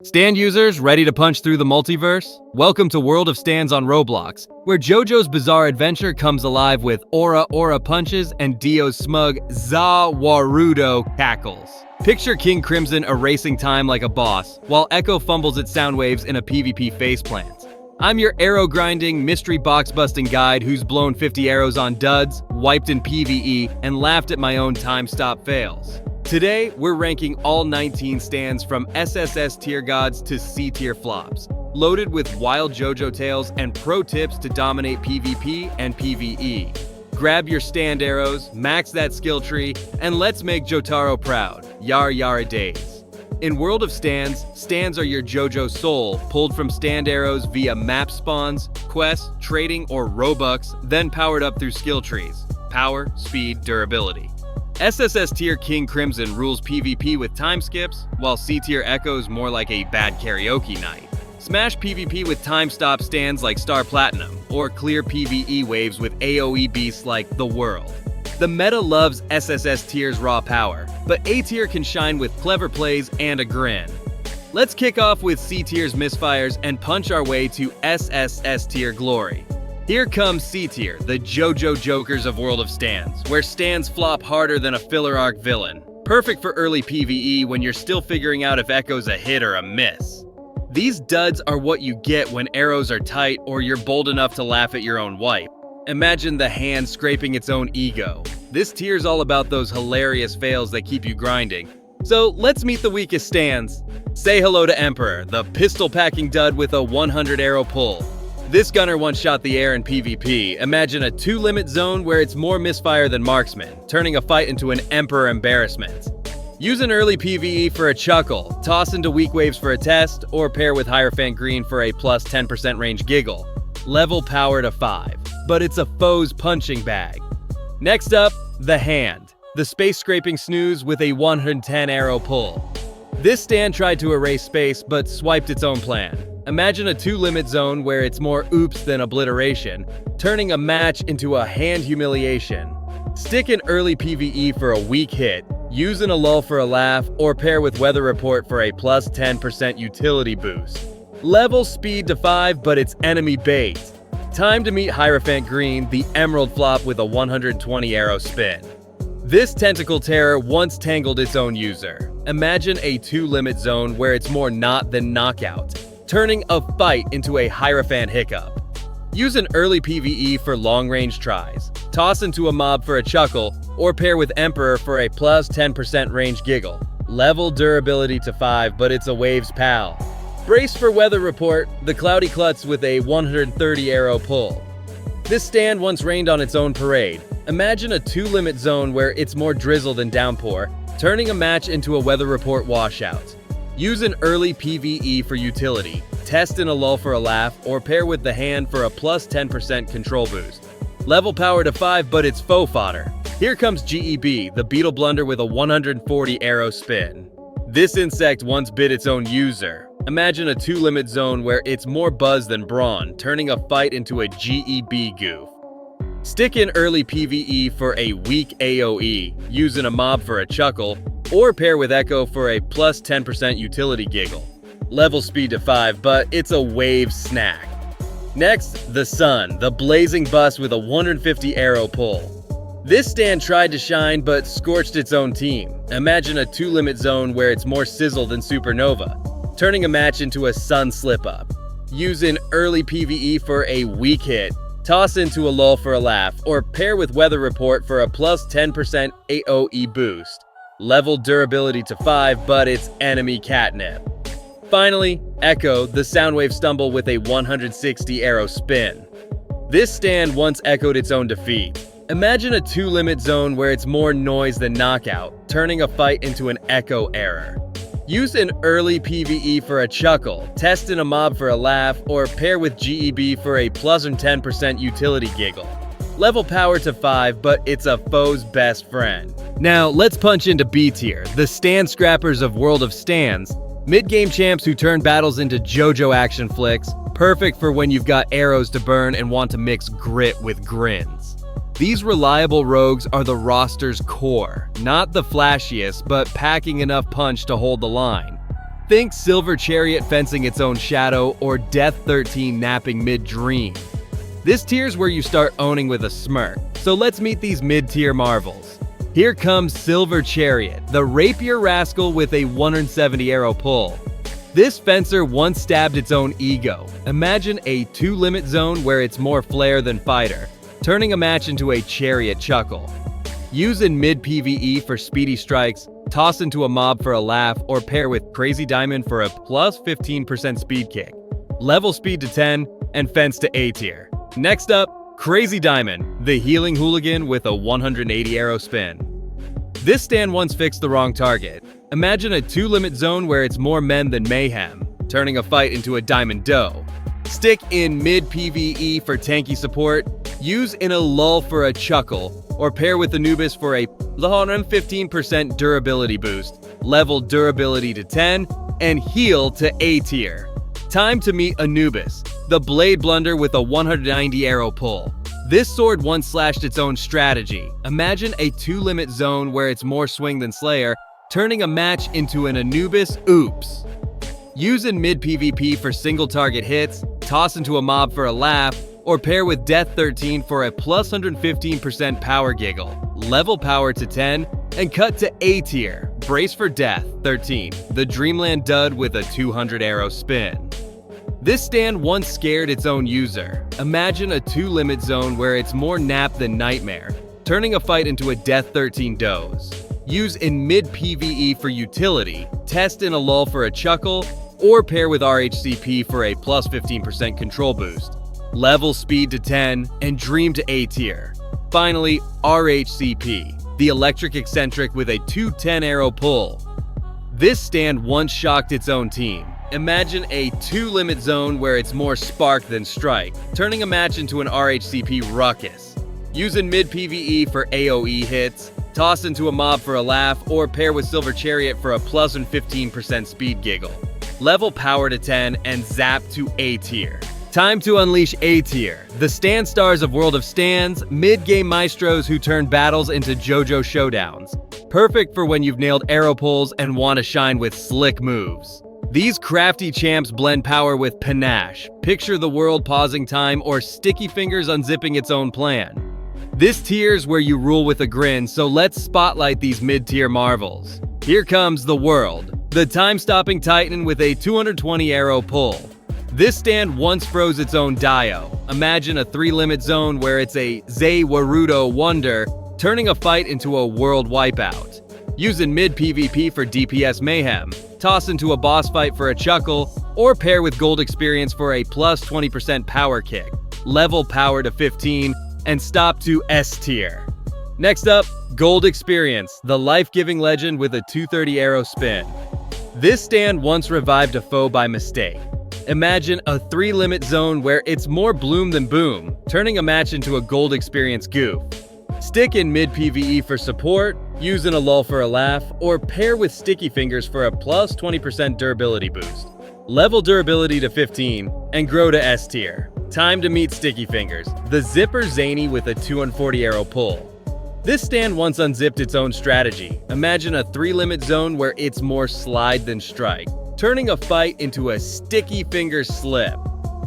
Stand users ready to punch through the multiverse? Welcome to World of Stands on Roblox, where JoJo's bizarre adventure comes alive with Aura punches and Dio's smug Za-Warudo cackles. Picture King Crimson erasing time like a boss, while Echo fumbles its sound waves in a PvP faceplant. I'm your arrow-grinding, mystery box-busting guide who's blown 50 arrows on duds, wiped in PvE, and laughed at my own time-stop fails. Today, we're ranking all 19 stands from SSS-tier gods to C-tier flops, loaded with wild JoJo tales and pro tips to dominate PvP and PvE. Grab your stand arrows, max that skill tree, and let's make Jotaro proud. Yara days. In World of Stands, stands are your JoJo soul, pulled from stand arrows via map spawns, quests, trading, or Robux, then powered up through skill trees. Power, speed, durability. SSS-tier King Crimson rules PvP with time skips, while C-tier Echo's more like a bad karaoke night. Smash PvP with time stop stands like Star Platinum, or clear PvE waves with AoE beasts like The World. The meta loves SSS-tier's raw power, but A-tier can shine with clever plays and a grin. Let's kick off with C-tier's misfires and punch our way to SSS-tier glory. Here comes C-tier, the JoJo jokers of World of Stands, where stands flop harder than a filler arc villain. Perfect for early PvE when you're still figuring out if Echo's a hit or a miss. These duds are what you get when arrows are tight or you're bold enough to laugh at your own wipe. Imagine the hand scraping its own ego. This tier's all about those hilarious fails that keep you grinding. So let's meet the weakest stands. Say hello to Emperor, the pistol-packing dud with a 100 arrow pull. This gunner once shot the air in PvP. Imagine a 2-limit zone where it's more misfire than marksman, turning a fight into an Emperor embarrassment. Use an early PvE for a chuckle, toss into weak waves for a test, or pair with Hierophant Green for a plus 10% range giggle. Level power to 5, but it's a foe's punching bag. Next up, the Hand, the space-scraping snooze with a 110 arrow pull. This stand tried to erase space, but swiped its own plan. Imagine a 2-limit zone where it's more oops than obliteration, turning a match into a hand humiliation. Stick in early PvE for a weak hit, use in a lull for a laugh, or pair with Weather Report for a plus 10% utility boost. Level speed to 5, but it's enemy bait. Time to meet Hierophant Green, the Emerald flop with a 120 arrow spin. This tentacle terror once tangled its own user. Imagine a 2-limit zone where it's more knot than knockout, turning a fight into a Hierophant hiccup. Use an early PvE for long-range tries, toss into a mob for a chuckle, or pair with Emperor for a plus 10% range giggle. Level durability to 5, but it's a waves pal. Brace for Weather Report, the Cloudy Klutz with a 130 arrow pull. This stand once rained on its own parade. Imagine a 2-limit zone where it's more drizzle than downpour, turning a match into a Weather Report washout. Use an early PvE for utility, test in a lull for a laugh, or pair with the Hand for a plus 10% control boost. Level power to 5, but it's foe fodder. Here comes GEB, the Beetle Blunder with a 140 arrow spin. This insect once bit its own user. Imagine a 2-limit zone where it's more buzz than brawn, turning a fight into a GEB goof. Stick in early PvE for a weak AoE, use in a mob for a chuckle, or pair with Echo for a plus 10% utility giggle. Level speed to 5, but it's a wave snack. Next, the Sun, the blazing bus with a 150 arrow pull. This stand tried to shine, but scorched its own team. Imagine a 2-limit zone where it's more sizzle than supernova, turning a match into a Sun slip-up. Use in early PvE for a weak hit, toss into a lull for a laugh, or pair with Weather Report for a plus 10% AoE boost. Level durability to 5, but it's enemy catnip. Finally, Echo, the Soundwave Stumble with a 160 arrow spin. This stand once echoed its own defeat. Imagine a 2-limit zone where it's more noise than knockout, turning a fight into an Echo error. Use an early PvE for a chuckle, test in a mob for a laugh, or pair with GEB for a plus 10% utility giggle. Level power to 5, but it's a foe's best friend. Now, let's punch into B-tier, the stand scrappers of World of Stands, mid-game champs who turn battles into JoJo action flicks, perfect for when you've got arrows to burn and want to mix grit with grins. These reliable rogues are the roster's core, not the flashiest, but packing enough punch to hold the line. Think Silver Chariot fencing its own shadow or Death 13 napping mid-dream. This tier's where you start owning with a smirk, so let's meet these mid-tier marvels. Here comes Silver Chariot, the rapier rascal with a 170 arrow pull. This fencer once stabbed its own ego. Imagine a 2-limit zone where it's more flair than fighter, turning a match into a chariot chuckle. Use in mid PvE for speedy strikes, toss into a mob for a laugh, or pair with Crazy Diamond for a plus 15% speed kick. Level speed to 10 and fence to A tier. Next up, Crazy Diamond, the healing hooligan with a 180 arrow spin. This stand once fixed the wrong target. Imagine a 2-limit zone where it's more men than mayhem, turning a fight into a diamond dough. Stick in mid PvE for tanky support, use in a lull for a chuckle, or pair with Anubis for a 115% durability boost, level durability to 10, and heal to A tier. Time to meet Anubis, the blade blunder with a 190 arrow pull. This sword once slashed its own strategy. Imagine a 2-limit zone where it's more swing than slayer, turning a match into an Anubis oops. Use in mid PvP for single target hits, toss into a mob for a laugh, or pair with Death 13 for a plus 115% power giggle, level power to 10, and cut to A tier. Brace for Death 13, the Dreamland dud with a 200 arrow spin. This stand once scared its own user. Imagine a 2-limit zone where it's more nap than nightmare, turning a fight into a Death 13 doze. Use in mid PvE for utility, test in a lull for a chuckle, or pair with RHCP for a plus 15% control boost. Level speed to 10 and dream to A tier. Finally, RHCP, the electric eccentric with a 210 arrow pull. This stand once shocked its own team. Imagine a 2-limit zone where it's more spark than strike, turning a match into an RHCP ruckus. Use in mid PvE for AoE hits, toss into a mob for a laugh, or pair with Silver Chariot for a plus 15% speed giggle. Level power to 10 and zap to A tier. Time to unleash A tier, the stand stars of World of Stands, mid-game maestros who turn battles into JoJo showdowns. Perfect for when you've nailed arrow pulls and want to shine with slick moves. These crafty champs blend power with panache. Picture the world pausing time or sticky fingers unzipping its own plan. This tier's where you rule with a grin, so let's spotlight these mid-tier marvels. Here comes the World, the time-stopping titan with a 220 arrow pull. This stand once froze its own Dio. Imagine a 3-limit zone where it's a Zay Warudo wonder, turning a fight into a world wipeout. Use in mid PvP for DPS mayhem, toss into a boss fight for a chuckle, or pair with gold experience for a plus 20% power kick, level power to 15, and stop to S tier. Next up, gold experience, the life-giving legend with a 230 arrow spin. This stand once revived a foe by mistake. Imagine a 3-limit zone where it's more bloom than boom, turning a match into a gold experience goof. Stick in mid PvE for support, use in a lull for a laugh, or pair with Sticky Fingers for a plus 20% durability boost. Level durability to 15 and grow to S tier. Time to meet Sticky Fingers, the zipper zany with a 240 arrow pull. This stand once unzipped its own strategy. Imagine a 3-limit zone where it's more slide than strike, turning a fight into a sticky finger slip.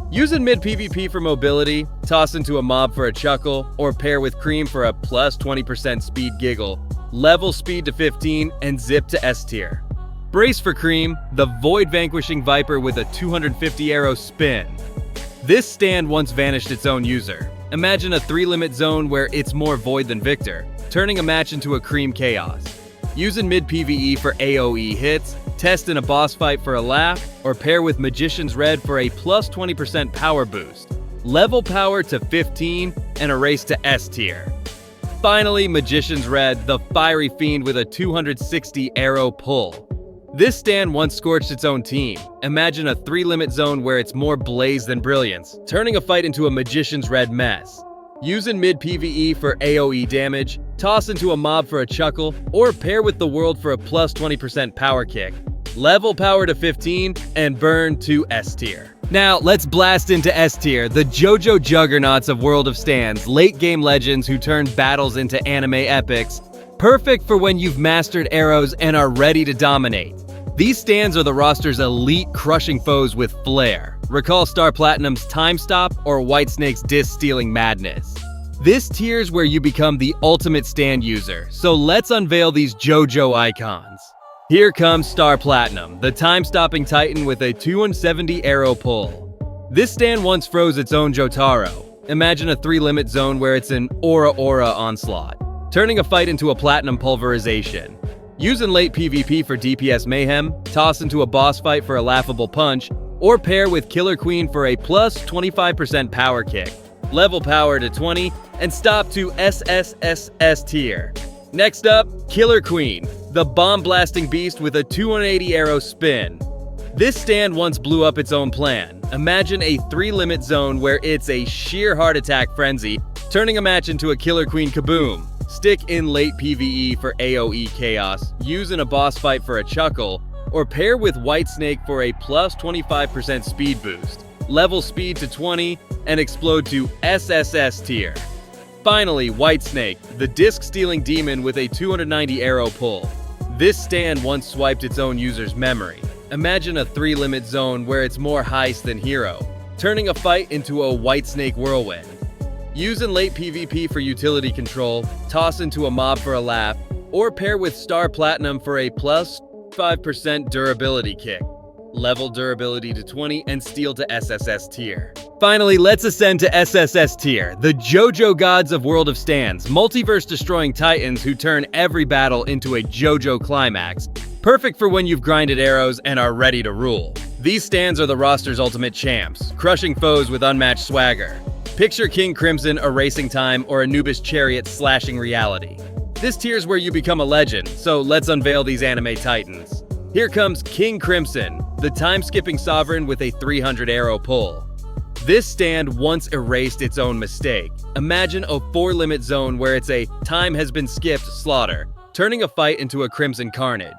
Use in mid PvP for mobility, toss into a mob for a chuckle, or pair with Cream for a plus 20% speed giggle, level speed to 15, and zip to S tier. Brace for Cream, the void vanquishing viper with a 250 arrow spin. This stand once vanished its own user. Imagine a 3-limit zone where it's more void than victor, turning a match into a Cream chaos. Use in mid PvE for AoE hits, test in a boss fight for a laugh, or pair with Magician's Red for a plus 20% power boost. Level power to 15 and a race to S tier. Finally, Magician's Red, the fiery fiend with a 260 arrow pull. This stand once scorched its own team. Imagine a 3-limit zone where it's more blaze than brilliance, turning a fight into a Magician's Red mess. Use in mid PvE for AoE damage, toss into a mob for a chuckle, or pair with the world for a plus 20% power kick. Level power to 15 and burn to S tier. Now, let's blast into S tier, the JoJo juggernauts of World of Stands, late-game legends who turn battles into anime epics. Perfect for when you've mastered arrows and are ready to dominate. These stands are the roster's elite crushing foes with flair. Recall Star Platinum's Time Stop or Whitesnake's disc-stealing madness. This tier's where you become the ultimate stand user, so let's unveil these JoJo icons. Here comes Star Platinum, the time-stopping titan with a 270 arrow pull. This stand once froze its own Jotaro. Imagine a 3-limit zone where it's an Aura onslaught, turning a fight into a platinum pulverization. Use in late PvP for DPS mayhem, toss into a boss fight for a laughable punch, or pair with Killer Queen for a plus 25% power kick. Level power to 20, and stop to SSS-tier. Next up, Killer Queen, the bomb-blasting beast with a 280 arrow spin. This stand once blew up its own plan. Imagine a 3-limit zone where it's a sheer heart attack frenzy, turning a match into a Killer Queen kaboom. Stick in late PvE for AoE chaos, use in a boss fight for a chuckle, or pair with Whitesnake for a plus 25% speed boost. Level speed to 20, and explode to SSS tier. Finally, Whitesnake, the disc-stealing demon with a 290 arrow pull. This stand once swiped its own user's memory. Imagine a 3-limit zone where it's more heist than hero, turning a fight into a Whitesnake whirlwind. Use in late PvP for utility control, toss into a mob for a laugh, or pair with Star Platinum for a plus 5% durability kick. Level durability to 20 and steal to SSS tier. Finally, let's ascend to SSS tier, the JoJo gods of World of Stands, multiverse-destroying titans who turn every battle into a JoJo climax. Perfect for when you've grinded arrows and are ready to rule. These stands are the roster's ultimate champs, crushing foes with unmatched swagger. Picture King Crimson erasing time or Anubis Chariot slashing reality. This tier's where you become a legend, so let's unveil these anime titans. Here comes King Crimson, the time-skipping sovereign with a 300 arrow pull. This stand once erased its own mistake. Imagine a 4-limit zone where it's a time has been skipped slaughter, turning a fight into a crimson carnage.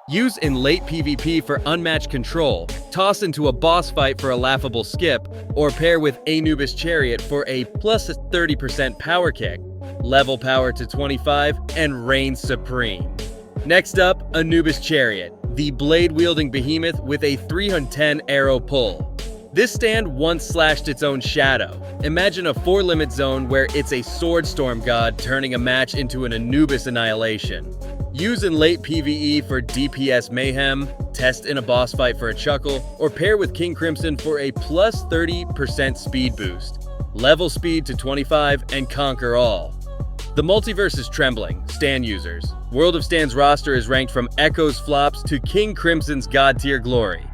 Use in late PvP for unmatched control, toss into a boss fight for a laughable skip, or pair with Anubis Chariot for a plus 30% power kick. Level power to 25 and reign supreme. Next up, Anubis Chariot, the blade-wielding behemoth with a 310 arrow pull. This stand once slashed its own shadow. Imagine a 4-limit zone where it's a sword storm god turning a match into an Anubis annihilation. Use in late PvE for DPS mayhem, test in a boss fight for a chuckle, or pair with King Crimson for a plus 30% speed boost. Level speed to 25 and conquer all. The multiverse is trembling, stand users. World of Stands roster is ranked from Echo's flops to King Crimson's god tier glory.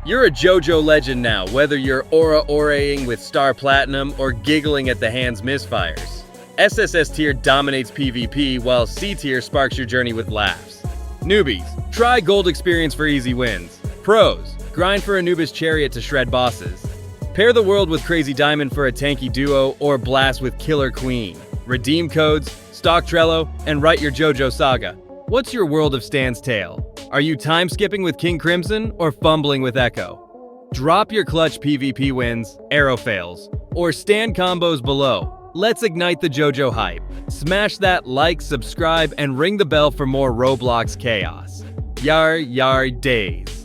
You're a JoJo legend now, whether you're aura-oraing with Star Platinum or giggling at the hand's misfires. SSS tier dominates PvP, while C tier sparks your journey with laughs. Newbies, try Gold Experience for easy wins. Pros, grind for Anubis Chariot to shred bosses. Pair the world with Crazy Diamond for a tanky duo, or blast with Killer Queen. Redeem codes, stock Trello, and write your JoJo saga. What's your World of Stands tale? Are you time-skipping with King Crimson or fumbling with Echo? Drop your clutch PvP wins, arrow fails, or stand combos below. Let's ignite the JoJo hype. Smash that like, subscribe, and ring the bell for more Roblox chaos. Yar days.